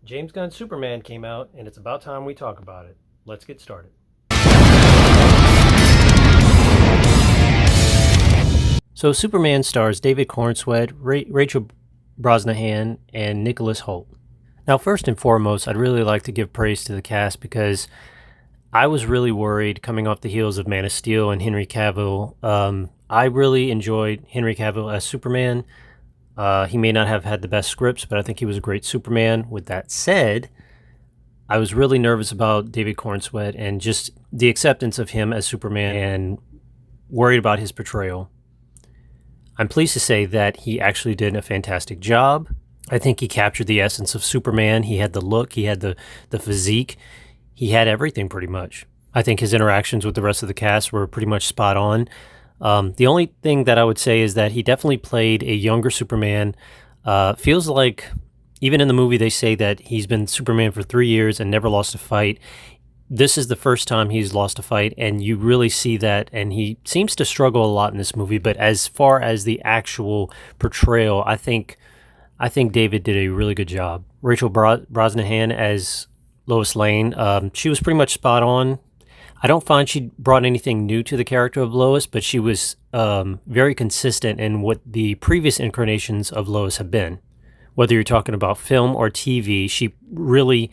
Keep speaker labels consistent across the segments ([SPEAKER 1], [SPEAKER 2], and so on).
[SPEAKER 1] James Gunn's Superman came out, and it's about time we talk about it. Let's get started. So Superman stars David Cornsweet, Rachel Brosnahan, and Nicholas Hoult. Now, first and foremost, I'd really like to give praise to the cast because I was really worried coming off the heels of Man of Steel and Henry Cavill. I really enjoyed Henry Cavill as Superman. He may not have had the best scripts, but I think he was a great Superman. With that said, I was really nervous about David Cornsweet and just the acceptance of him as Superman and worried about his portrayal. I'm pleased to say that he actually did a fantastic job. I think he captured the essence of Superman. He had the look, he had the physique, he had everything pretty much. I think his interactions with the rest of the cast were pretty much spot on. The only thing that I would say is that he definitely played a younger Superman. Feels like, even in the movie, they say that he's been Superman for 3 years and never lost a fight. This is the first time he's lost a fight, and you really see that, and he seems to struggle a lot in this movie. But as far as the actual portrayal, I think David did a really good job. Rachel Brosnahan as Lois Lane, she was pretty much spot on. I don't find she brought anything new to the character of Lois, but she was very consistent in what the previous incarnations of Lois have been. Whether you're talking about film or TV, she really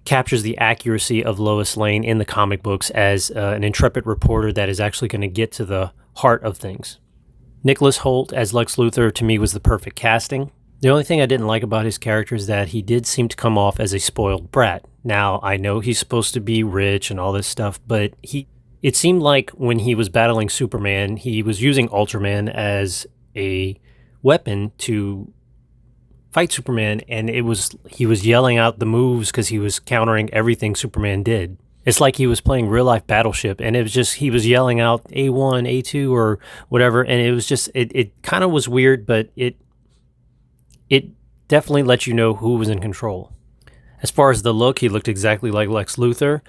[SPEAKER 1] captures the accuracy of Lois Lane in the comic books as an intrepid reporter that is actually going to get to the heart of things. Nicholas Hoult as Lex Luthor, to me, was the perfect casting. The only thing I didn't like about his character is that he did seem to come off as a spoiled brat. Now, I know he's supposed to be rich and all this stuff, but it seemed like when he was battling Superman, he was using Ultraman as a weapon to fight Superman, and he was yelling out the moves because he was countering everything Superman did. It's like he was playing real life Battleship, and it was just, he was yelling out A1, A2, or whatever, and it was just, it kind of was weird, but it definitely let you know who was in control. As far as the look, he looked exactly like Lex Luthor.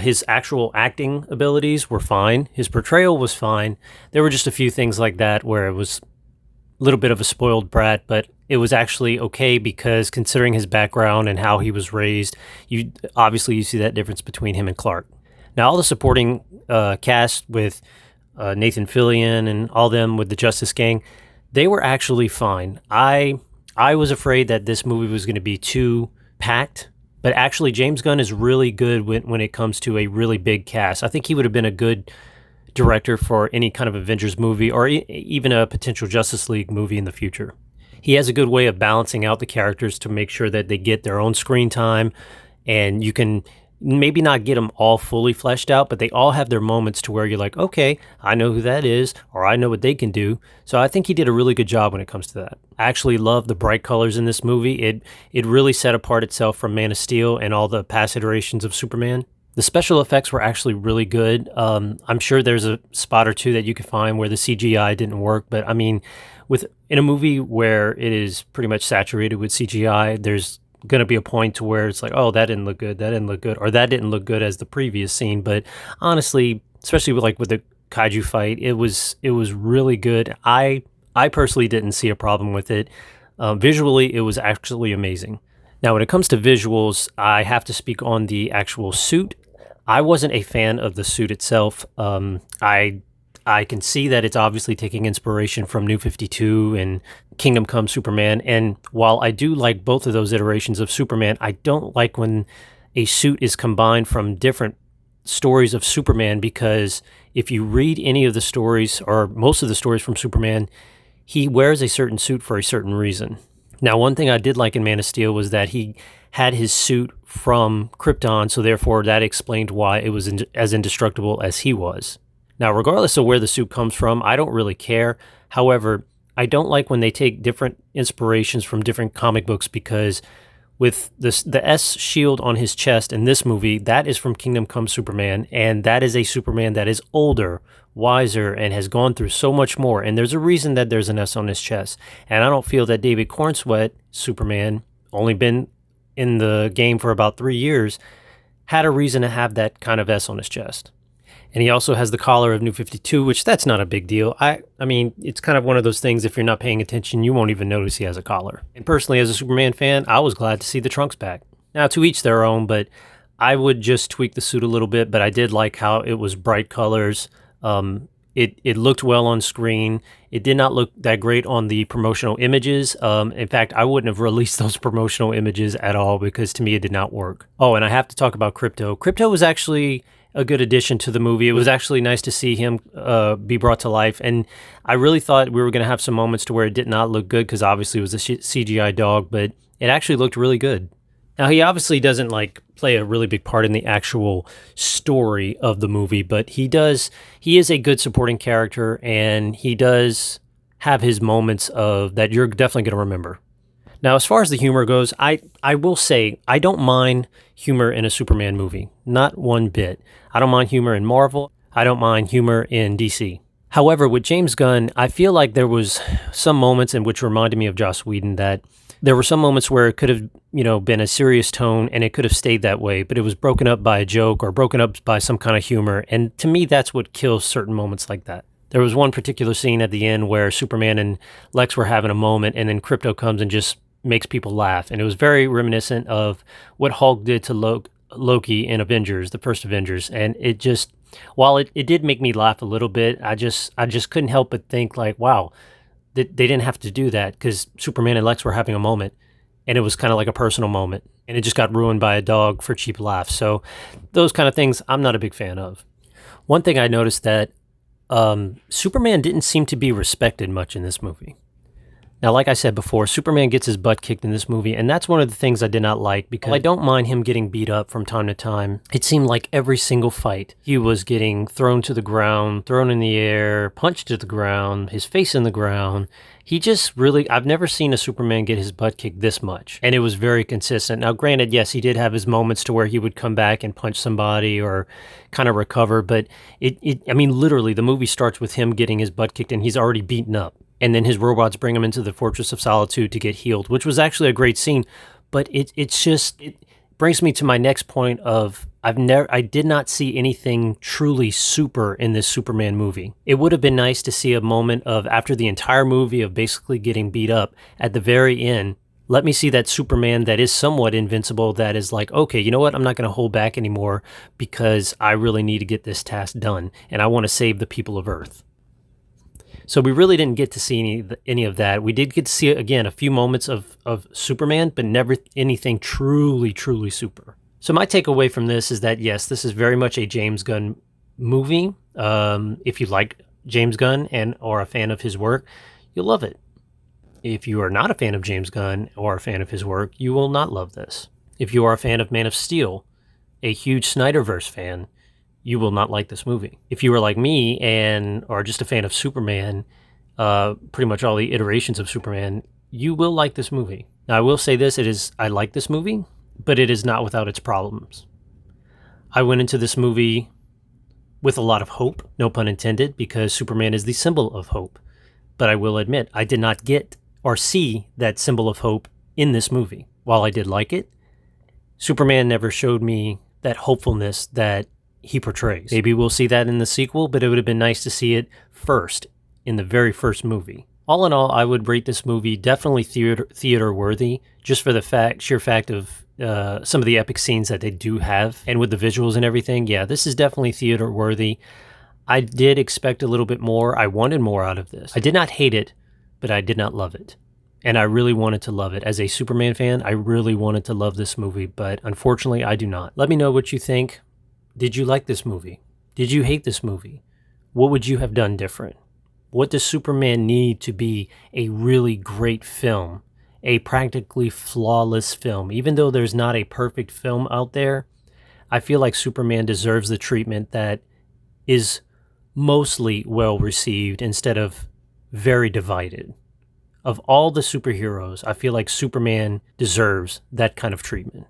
[SPEAKER 1] His actual acting abilities were fine. His portrayal was fine. There were just a few things like that where it was a little bit of a spoiled brat, but it was actually okay because considering his background and how he was raised, you see that difference between him and Clark. Now, all the supporting cast with Nathan Fillion and all them with the Justice Gang, they were actually fine. I was afraid that this movie was going to be too packed, but actually James Gunn is really good when it comes to a really big cast. I think he would have been a good director for any kind of Avengers movie or even a potential Justice League movie in the future. He has a good way of balancing out the characters to make sure that they get their own screen time, and you can maybe not get them all fully fleshed out, but they all have their moments to where you're like, okay, I know who that is, or I know what they can do. So I think he did a really good job when it comes to that. I actually love the bright colors in this movie. It really set apart itself from Man of Steel and all the past iterations of Superman. The special effects were actually really good. I'm sure there's a spot or two that you could find where the CGI didn't work, but I mean, in a movie where it is pretty much saturated with CGI, there's going to be a point to where it's like, oh, that didn't look good, or that didn't look good as the previous scene. But honestly, especially with the kaiju fight, it was really good. I personally didn't see a problem with it. Visually, it was actually amazing. Now, when it comes to visuals, I have to speak on the actual suit. I wasn't a fan of the suit itself. I can see that it's obviously taking inspiration from New 52 and Kingdom Come Superman. And while I do like both of those iterations of Superman, I don't like when a suit is combined from different stories of Superman, because if you read any of the stories or most of the stories from Superman, he wears a certain suit for a certain reason. Now, one thing I did like in Man of Steel was that he had his suit from Krypton, so therefore that explained why it was as indestructible as he was. Now, regardless of where the suit comes from, I don't really care. However, I don't like when they take different inspirations from different comic books, because with the S shield on his chest in this movie, that is from Kingdom Come Superman, and that is a Superman that is older, wiser, and has gone through so much more, and there's a reason that there's an S on his chest. And I don't feel that David Cornsweet, Superman, only been in the game for about 3 years, had a reason to have that kind of S on his chest. And he also has the collar of New 52, which that's not a big deal. I mean, it's kind of one of those things, if you're not paying attention, you won't even notice he has a collar. And personally, as a Superman fan, I was glad to see the trunks back. Now, to each their own, but I would just tweak the suit a little bit, but I did like how it was bright colors. It looked well on screen. It did not look that great on the promotional images. In fact, I wouldn't have released those promotional images at all because to me it did not work. Oh, and I have to talk about Krypto. Krypto was actually a good addition to the movie. It was actually nice to see him be brought to life. And I really thought we were going to have some moments to where it did not look good because obviously it was a CGI dog, but it actually looked really good. Now, he obviously doesn't like play a really big part in the actual story of the movie, but he is a good supporting character, and he does have his moments of that you're definitely going to remember. Now, as far as the humor goes, I will say I don't mind humor in a Superman movie. Not one bit. I don't mind humor in Marvel. I don't mind humor in DC. However, with James Gunn, I feel like there was some moments in which reminded me of Joss Whedon that there were some moments where it could have, been a serious tone and it could have stayed that way, but it was broken up by a joke or broken up by some kind of humor. And to me, that's what kills certain moments like that. There was one particular scene at the end where Superman and Lex were having a moment, and then Krypto comes and just makes people laugh. And it was very reminiscent of what Hulk did to Loki in Avengers, the first Avengers. And it just, while it did make me laugh a little bit, I just couldn't help but think like, wow, they didn't have to do that because Superman and Lex were having a moment, and it was kind of like a personal moment, and it just got ruined by a dog for cheap laughs. So those kind of things I'm not a big fan of. One thing I noticed that Superman didn't seem to be respected much in this movie. Now, like I said before, Superman gets his butt kicked in this movie, and that's one of the things I did not like, because I don't mind him getting beat up from time to time. It seemed like every single fight, he was getting thrown to the ground, thrown in the air, punched to the ground, his face in the ground. He just really, I've never seen a Superman get his butt kicked this much, and it was very consistent. Now, granted, yes, he did have his moments to where he would come back and punch somebody or kind of recover, but I mean, literally, the movie starts with him getting his butt kicked, and he's already beaten up. And then his robots bring him into the Fortress of Solitude to get healed, which was actually a great scene. But it brings me to my next point of I did not see anything truly super in this Superman movie. It would have been nice to see a moment of, after the entire movie of basically getting beat up, at the very end, let me see that Superman that is somewhat invincible, that is like, okay, you know what? I'm not going to hold back anymore because I really need to get this task done, and I want to save the people of Earth. So we really didn't get to see any of that. We did get to see, again, a few moments of Superman, but never anything truly, truly super. So my takeaway from this is that, yes, this is very much a James Gunn movie. If you like James Gunn and are a fan of his work, you'll love it. If you are not a fan of James Gunn or a fan of his work, you will not love this. If you are a fan of Man of Steel, a huge Snyderverse fan, you will not like this movie. If you are like me and are just a fan of Superman, pretty much all the iterations of Superman, you will like this movie. Now, I will say this, I like this movie, but it is not without its problems. I went into this movie with a lot of hope, no pun intended, because Superman is the symbol of hope. But I will admit, I did not get or see that symbol of hope in this movie. While I did like it, Superman never showed me that hopefulness that he portrays. Maybe we'll see that in the sequel, but it would have been nice to see it first, in the very first movie. All in all, I would rate this movie definitely theater worthy, just for the sheer fact of some of the epic scenes that they do have, and with the visuals and everything. Yeah, this is definitely theater worthy. I did expect a little bit more. I wanted more out of this. I did not hate it, but I did not love it. And I really wanted to love it. As a Superman fan, I really wanted to love this movie, but unfortunately, I do not. Let me know what you think. Did you like this movie? Did you hate this movie? What would you have done different? What does Superman need to be a really great film? A practically flawless film? Even though there's not a perfect film out there, I feel like Superman deserves the treatment that is mostly well received instead of very divided. Of all the superheroes, I feel like Superman deserves that kind of treatment.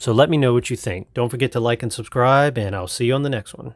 [SPEAKER 1] So let me know what you think. Don't forget to like and subscribe, and I'll see you on the next one.